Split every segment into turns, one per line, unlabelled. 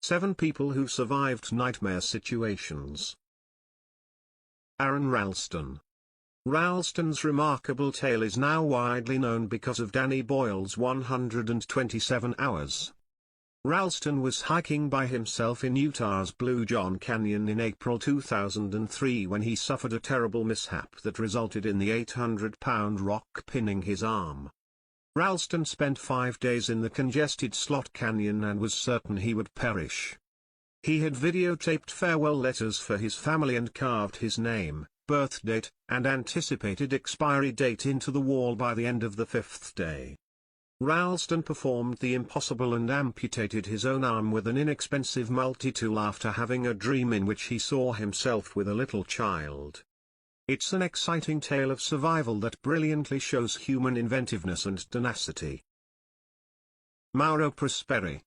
7 people who survived nightmare situations. Aron Ralston. Ralston's remarkable tale is now widely known because of Danny Boyle's 127 Hours. Ralston was hiking by himself in Utah's Blue John Canyon in April 2003 when he suffered a terrible mishap that resulted in the 800-pound rock pinning his arm. Ralston spent 5 days in the congested Slot Canyon and was certain he would perish. He had videotaped farewell letters for his family and carved his name, birth date, and anticipated expiry date into the wall by the end of the 5th day. Ralston performed the impossible and amputated his own arm with an inexpensive multi-tool after having a dream in which he saw himself with a little child. It's an exciting tale of survival that brilliantly shows human inventiveness and tenacity. Mauro Prosperi.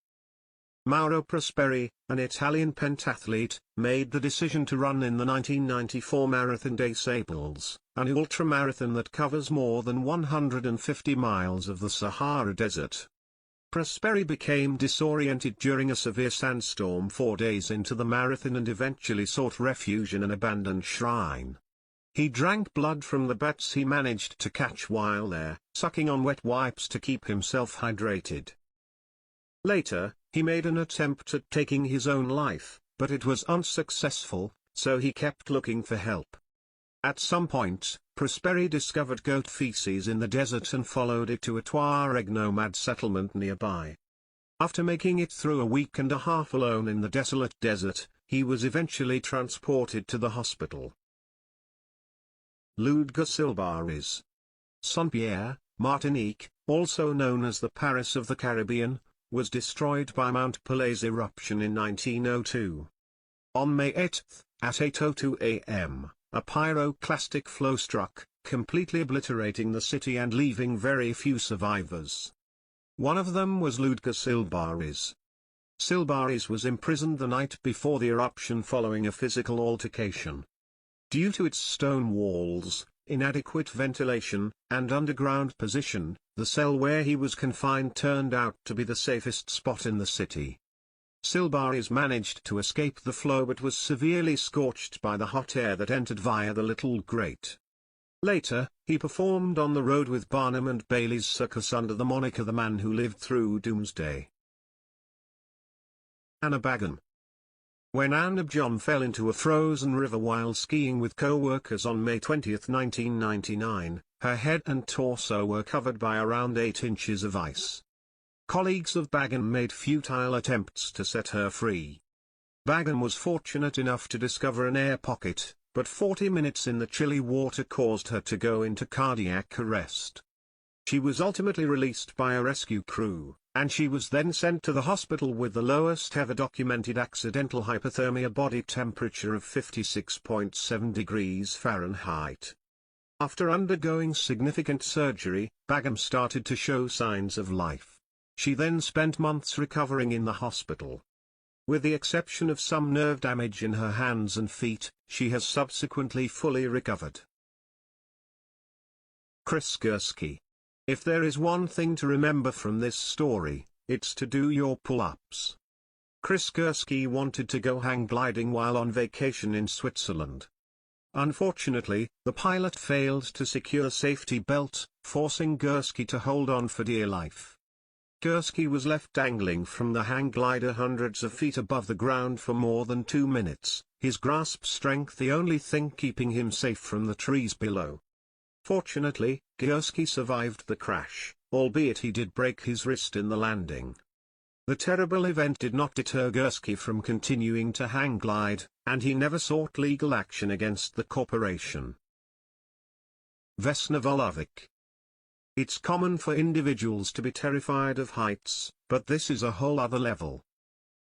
Mauro Prosperi, an Italian pentathlete, made the decision to run in the 1994 Marathon des Sables, an ultramarathon that covers more than 150 miles of the Sahara Desert. Prosperi became disoriented during a severe sandstorm 4 days into the marathon and eventually sought refuge in an abandoned shrine. He drank blood from the bats he managed to catch while there, sucking on wet wipes to keep himself hydrated. Later, he made an attempt at taking his own life, but it was unsuccessful, so he kept looking for help. At some point, Prosperi discovered goat feces in the desert and followed it to a Tuareg nomad settlement nearby. After making it through a week and a half alone in the desolate desert, he was eventually transported to the hospital. Ludger Silbaris. Saint-Pierre, Martinique, also known as the Paris of the Caribbean, was destroyed by Mount Pelée eruption in 1902. On May 8, at 8:02 a.m., a pyroclastic flow struck, completely obliterating the city and leaving very few survivors. One of them was Ludger Silbaris. Silbaris was imprisoned the night before the eruption following a physical altercation. Due to its stone walls, inadequate ventilation, and underground position, the cell where he was confined turned out to be the safest spot in the city. Silbaris managed to escape the flow but was severely scorched by the hot air that entered via the little grate. Later, he performed on the road with Barnum and Bailey's Circus under the moniker The Man Who Lived Through Doomsday. Anna Baghan. When Anna Bjohn fell into a frozen river while skiing with co-workers on May 20, 1999, her head and torso were covered by around 8 inches of ice. Colleagues of Baghan made futile attempts to set her free. Baghan was fortunate enough to discover an air pocket, but 40 minutes in the chilly water caused her to go into cardiac arrest. She was ultimately released by a rescue crew, and she was then sent to the hospital with the lowest ever documented accidental hypothermia body temperature of 56.7 degrees Fahrenheit. After undergoing significant surgery, Baghan started to show signs of life. She then spent months recovering in the hospital. With the exception of some nerve damage in her hands and feet, she has subsequently fully recovered. Chris Gursky. If there is one thing to remember from this story, it's to do your pull-ups. Chris Gursky wanted to go hang gliding while on vacation in Switzerland. Unfortunately, the pilot failed to secure a safety belt, forcing Gursky to hold on for dear life. Gursky was left dangling from the hang glider hundreds of feet above the ground for more than 2 minutes, his grasp strength the only thing keeping him safe from the trees below. Fortunately, Gursky survived the crash, albeit he did break his wrist in the landing. The terrible event did not deter Gursky from continuing to hang glide, and he never sought legal action against the corporation. Vesna Vulovic. It's common for individuals to be terrified of heights, but this is a whole other level.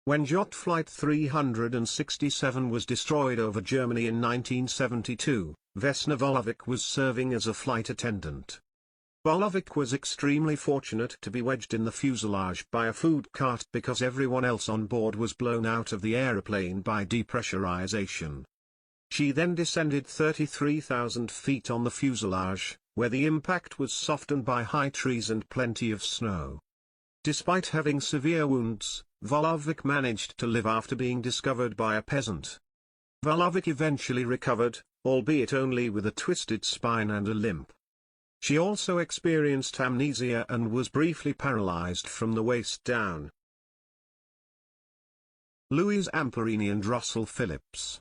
When Jot Flight 367 was destroyed over Germany in 1972, Vesna Vulovic was serving as a flight attendant. Vulovic was extremely fortunate to be wedged in the fuselage by a food cart because everyone else on board was blown out of the aeroplane by depressurization. She then descended 33,000 feet on the fuselage, where the impact was softened by high trees and plenty of snow. Despite having severe wounds, Volovic managed to live after being discovered by a peasant. Volovic eventually recovered, albeit only with a twisted spine and a limp. She also experienced amnesia and was briefly paralyzed from the waist down. Louise Amperini and Russell Phillips.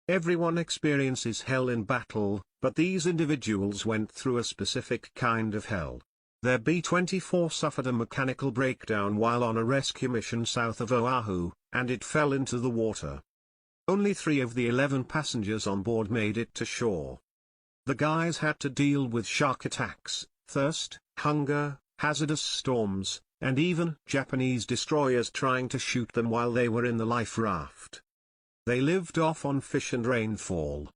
Everyone experiences hell in battle, but these individuals went through a specific kind of hell. Their B-24 suffered a mechanical breakdown while on a rescue mission south of Oahu, and it fell into the water. Only 3 of the 11 passengers on board made it to shore. The guys had to deal with shark attacks, thirst, hunger, hazardous storms, and even Japanese destroyers trying to shoot them while they were in the life raft. They lived off on fish and rainfall.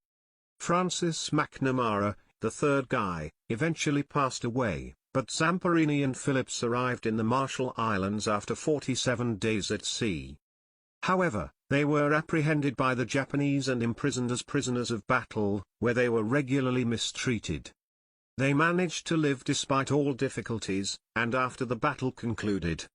Francis McNamara, the third guy, eventually passed away, but Zamperini and Phillips arrived in the Marshall Islands after 47 days at sea. However, they were apprehended by the Japanese and imprisoned as prisoners of battle, where they were regularly mistreated. They managed to live despite all difficulties, and after the battle concluded,